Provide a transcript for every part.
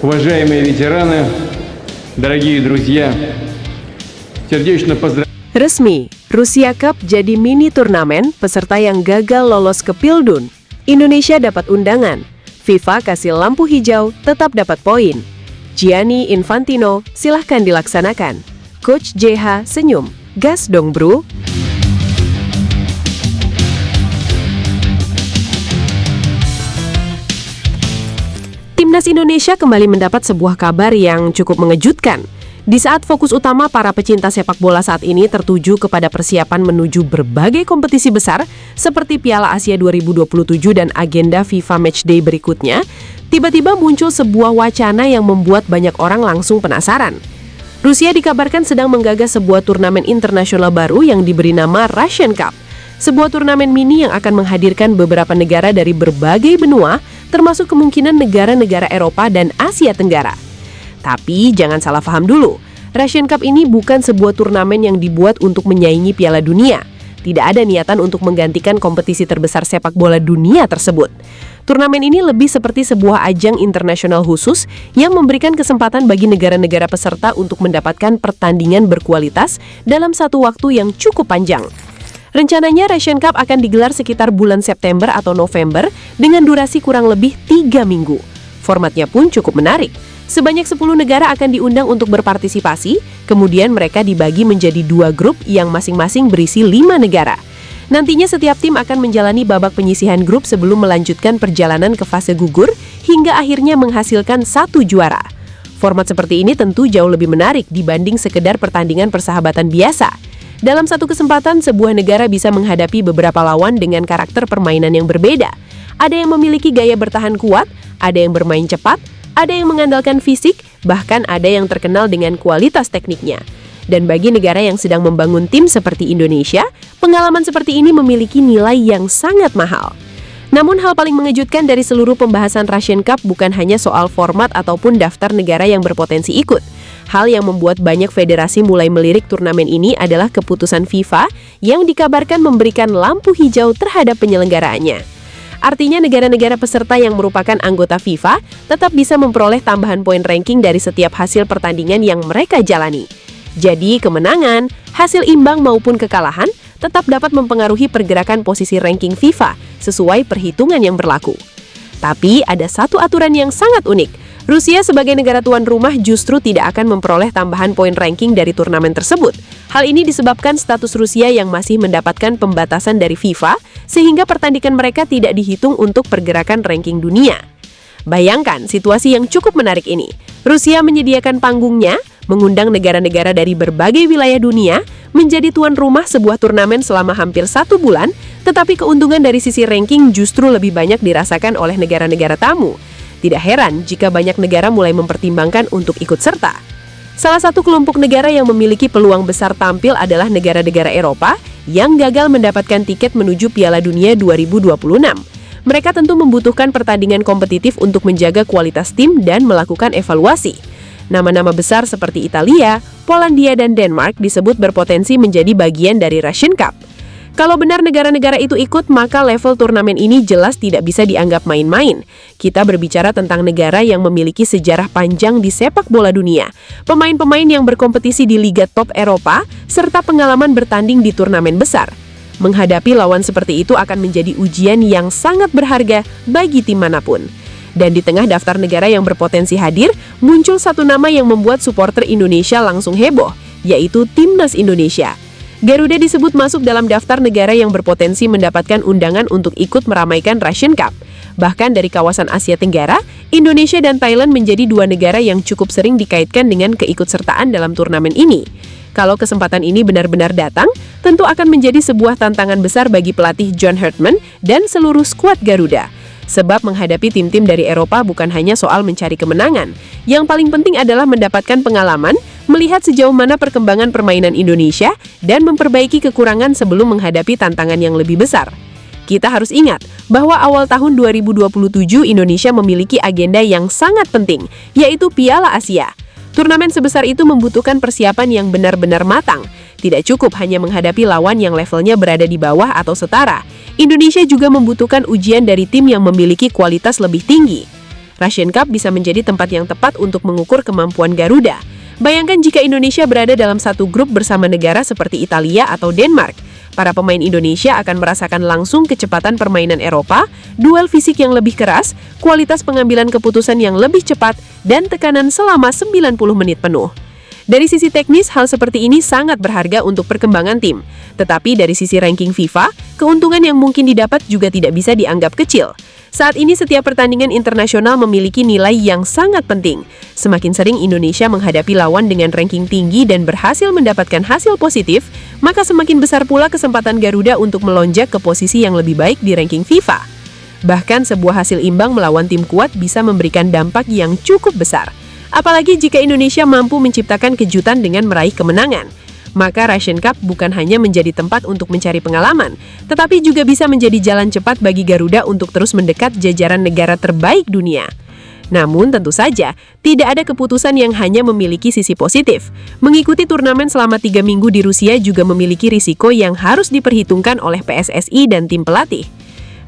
Уважаемые ветераны, дорогие друзья, сердечно поздравляю. Resmi, Rusia Cup jadi mini turnamen peserta yang gagal lolos ke Pildun. Indonesia dapat undangan. FIFA kasih lampu hijau, tetap dapat poin. Gianni Infantino, silahkan dilaksanakan. Coach JH senyum, gas dong bro. Timnas Indonesia kembali mendapat sebuah kabar yang cukup mengejutkan. Di saat fokus utama para pecinta sepak bola saat ini tertuju kepada persiapan menuju berbagai kompetisi besar seperti Piala Asia 2027 dan agenda FIFA Matchday berikutnya, tiba-tiba muncul sebuah wacana yang membuat banyak orang langsung penasaran. Rusia dikabarkan sedang menggagas sebuah turnamen internasional baru yang diberi nama Russian Cup, sebuah turnamen mini yang akan menghadirkan beberapa negara dari berbagai benua, termasuk kemungkinan negara-negara Eropa dan Asia Tenggara. Tapi jangan salah paham dulu, Russian Cup ini bukan sebuah turnamen yang dibuat untuk menyaingi Piala Dunia. Tidak ada niatan untuk menggantikan kompetisi terbesar sepak bola dunia tersebut. Turnamen ini lebih seperti sebuah ajang internasional khusus yang memberikan kesempatan bagi negara-negara peserta untuk mendapatkan pertandingan berkualitas dalam satu waktu yang cukup panjang. Rencananya Russian Cup akan digelar sekitar bulan September atau November dengan durasi kurang lebih 3 minggu. Formatnya pun cukup menarik. Sebanyak 10 negara akan diundang untuk berpartisipasi, kemudian mereka dibagi menjadi 2 grup yang masing-masing berisi 5 negara. Nantinya setiap tim akan menjalani babak penyisihan grup sebelum melanjutkan perjalanan ke fase gugur hingga akhirnya menghasilkan 1 juara. Format seperti ini tentu jauh lebih menarik dibanding sekedar pertandingan persahabatan biasa. Dalam satu kesempatan, sebuah negara bisa menghadapi beberapa lawan dengan karakter permainan yang berbeda. Ada yang memiliki gaya bertahan kuat, ada yang bermain cepat, ada yang mengandalkan fisik, bahkan ada yang terkenal dengan kualitas tekniknya. Dan bagi negara yang sedang membangun tim seperti Indonesia, pengalaman seperti ini memiliki nilai yang sangat mahal. Namun hal paling mengejutkan dari seluruh pembahasan Russian Cup bukan hanya soal format ataupun daftar negara yang berpotensi ikut. Hal yang membuat banyak federasi mulai melirik turnamen ini adalah keputusan FIFA yang dikabarkan memberikan lampu hijau terhadap penyelenggaraannya. Artinya negara-negara peserta yang merupakan anggota FIFA tetap bisa memperoleh tambahan poin ranking dari setiap hasil pertandingan yang mereka jalani. Jadi kemenangan, hasil imbang maupun kekalahan tetap dapat mempengaruhi pergerakan posisi ranking FIFA sesuai perhitungan yang berlaku. Tapi ada satu aturan yang sangat unik. Rusia sebagai negara tuan rumah justru tidak akan memperoleh tambahan poin ranking dari turnamen tersebut. Hal ini disebabkan status Rusia yang masih mendapatkan pembatasan dari FIFA, sehingga pertandingan mereka tidak dihitung untuk pergerakan ranking dunia. Bayangkan situasi yang cukup menarik ini. Rusia menyediakan panggungnya, mengundang negara-negara dari berbagai wilayah dunia, menjadi tuan rumah sebuah turnamen selama hampir 1 bulan, tetapi keuntungan dari sisi ranking justru lebih banyak dirasakan oleh negara-negara tamu. Tidak heran jika banyak negara mulai mempertimbangkan untuk ikut serta. Salah satu kelompok negara yang memiliki peluang besar tampil adalah negara-negara Eropa yang gagal mendapatkan tiket menuju Piala Dunia 2026. Mereka tentu membutuhkan pertandingan kompetitif untuk menjaga kualitas tim dan melakukan evaluasi. Nama-nama besar seperti Italia, Polandia, dan Denmark disebut berpotensi menjadi bagian dari Russian Cup. Kalau benar negara-negara itu ikut, maka level turnamen ini jelas tidak bisa dianggap main-main. Kita berbicara tentang negara yang memiliki sejarah panjang di sepak bola dunia, pemain-pemain yang berkompetisi di liga top Eropa, serta pengalaman bertanding di turnamen besar. Menghadapi lawan seperti itu akan menjadi ujian yang sangat berharga bagi tim manapun. Dan di tengah daftar negara yang berpotensi hadir, muncul satu nama yang membuat supporter Indonesia langsung heboh, yaitu Timnas Indonesia. Garuda disebut masuk dalam daftar negara yang berpotensi mendapatkan undangan untuk ikut meramaikan Russian Cup. Bahkan dari kawasan Asia Tenggara, Indonesia dan Thailand menjadi 2 negara yang cukup sering dikaitkan dengan keikutsertaan dalam turnamen ini. Kalau kesempatan ini benar-benar datang, tentu akan menjadi sebuah tantangan besar bagi pelatih John Herdman dan seluruh skuad Garuda. Sebab menghadapi tim-tim dari Eropa bukan hanya soal mencari kemenangan. Yang paling penting adalah mendapatkan pengalaman, melihat sejauh mana perkembangan permainan Indonesia, dan memperbaiki kekurangan sebelum menghadapi tantangan yang lebih besar. Kita harus ingat bahwa awal tahun 2027 Indonesia memiliki agenda yang sangat penting, yaitu Piala Asia. Turnamen sebesar itu membutuhkan persiapan yang benar-benar matang. Tidak cukup hanya menghadapi lawan yang levelnya berada di bawah atau setara. Indonesia juga membutuhkan ujian dari tim yang memiliki kualitas lebih tinggi. Russian Cup bisa menjadi tempat yang tepat untuk mengukur kemampuan Garuda. Bayangkan jika Indonesia berada dalam satu grup bersama negara seperti Italia atau Denmark. Para pemain Indonesia akan merasakan langsung kecepatan permainan Eropa, duel fisik yang lebih keras, kualitas pengambilan keputusan yang lebih cepat, dan tekanan selama 90 menit penuh. Dari sisi teknis, hal seperti ini sangat berharga untuk perkembangan tim. Tetapi dari sisi ranking FIFA, keuntungan yang mungkin didapat juga tidak bisa dianggap kecil. Saat ini setiap pertandingan internasional memiliki nilai yang sangat penting. Semakin sering Indonesia menghadapi lawan dengan ranking tinggi dan berhasil mendapatkan hasil positif, maka semakin besar pula kesempatan Garuda untuk melonjak ke posisi yang lebih baik di ranking FIFA. Bahkan sebuah hasil imbang melawan tim kuat bisa memberikan dampak yang cukup besar. Apalagi jika Indonesia mampu menciptakan kejutan dengan meraih kemenangan. Maka Russian Cup bukan hanya menjadi tempat untuk mencari pengalaman, tetapi juga bisa menjadi jalan cepat bagi Garuda untuk terus mendekat jajaran negara terbaik dunia. Namun tentu saja, tidak ada keputusan yang hanya memiliki sisi positif. Mengikuti turnamen selama 3 minggu di Rusia juga memiliki risiko yang harus diperhitungkan oleh PSSI dan tim pelatih.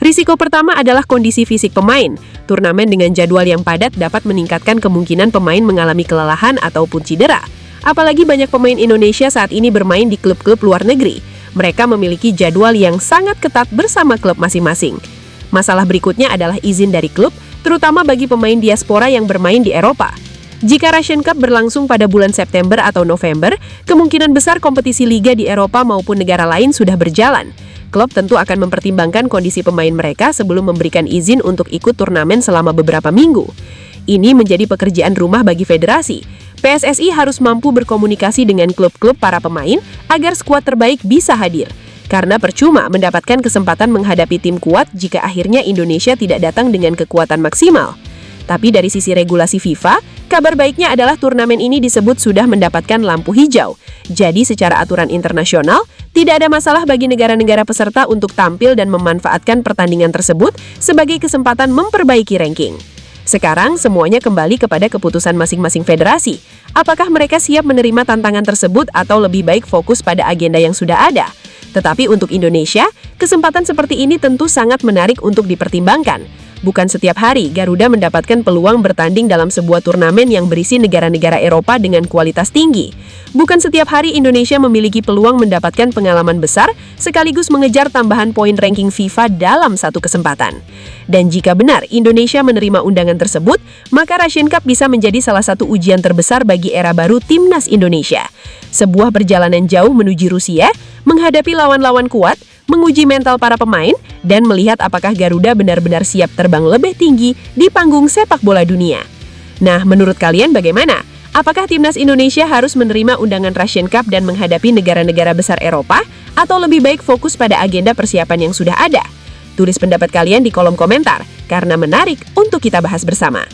Risiko pertama adalah kondisi fisik pemain. Turnamen dengan jadwal yang padat dapat meningkatkan kemungkinan pemain mengalami kelelahan ataupun cedera. Apalagi banyak pemain Indonesia saat ini bermain di klub-klub luar negeri. Mereka memiliki jadwal yang sangat ketat bersama klub masing-masing. Masalah berikutnya adalah izin dari klub, terutama bagi pemain diaspora yang bermain di Eropa. Jika Russian Cup berlangsung pada bulan September atau November, kemungkinan besar kompetisi liga di Eropa maupun negara lain sudah berjalan. Klub tentu akan mempertimbangkan kondisi pemain mereka sebelum memberikan izin untuk ikut turnamen selama beberapa minggu. Ini menjadi pekerjaan rumah bagi federasi. PSSI harus mampu berkomunikasi dengan klub-klub para pemain agar skuad terbaik bisa hadir. Karena percuma mendapatkan kesempatan menghadapi tim kuat jika akhirnya Indonesia tidak datang dengan kekuatan maksimal. Tapi dari sisi regulasi FIFA, kabar baiknya adalah turnamen ini disebut sudah mendapatkan lampu hijau. Jadi secara aturan internasional, tidak ada masalah bagi negara-negara peserta untuk tampil dan memanfaatkan pertandingan tersebut sebagai kesempatan memperbaiki ranking. Sekarang semuanya kembali kepada keputusan masing-masing federasi. Apakah mereka siap menerima tantangan tersebut atau lebih baik fokus pada agenda yang sudah ada? Tetapi untuk Indonesia, kesempatan seperti ini tentu sangat menarik untuk dipertimbangkan. Bukan setiap hari Garuda mendapatkan peluang bertanding dalam sebuah turnamen yang berisi negara-negara Eropa dengan kualitas tinggi. Bukan setiap hari Indonesia memiliki peluang mendapatkan pengalaman besar sekaligus mengejar tambahan poin ranking FIFA dalam satu kesempatan. Dan jika benar Indonesia menerima undangan tersebut, maka Russian Cup bisa menjadi salah satu ujian terbesar bagi era baru Timnas Indonesia. Sebuah perjalanan jauh menuju Rusia, menghadapi lawan-lawan kuat, menguji mental para pemain, dan melihat apakah Garuda benar-benar siap terbang lebih tinggi di panggung sepak bola dunia. Nah, menurut kalian bagaimana? Apakah Timnas Indonesia harus menerima undangan Russian Cup dan menghadapi negara-negara besar Eropa? Atau lebih baik fokus pada agenda persiapan yang sudah ada? Tulis pendapat kalian di kolom komentar, karena menarik untuk kita bahas bersama.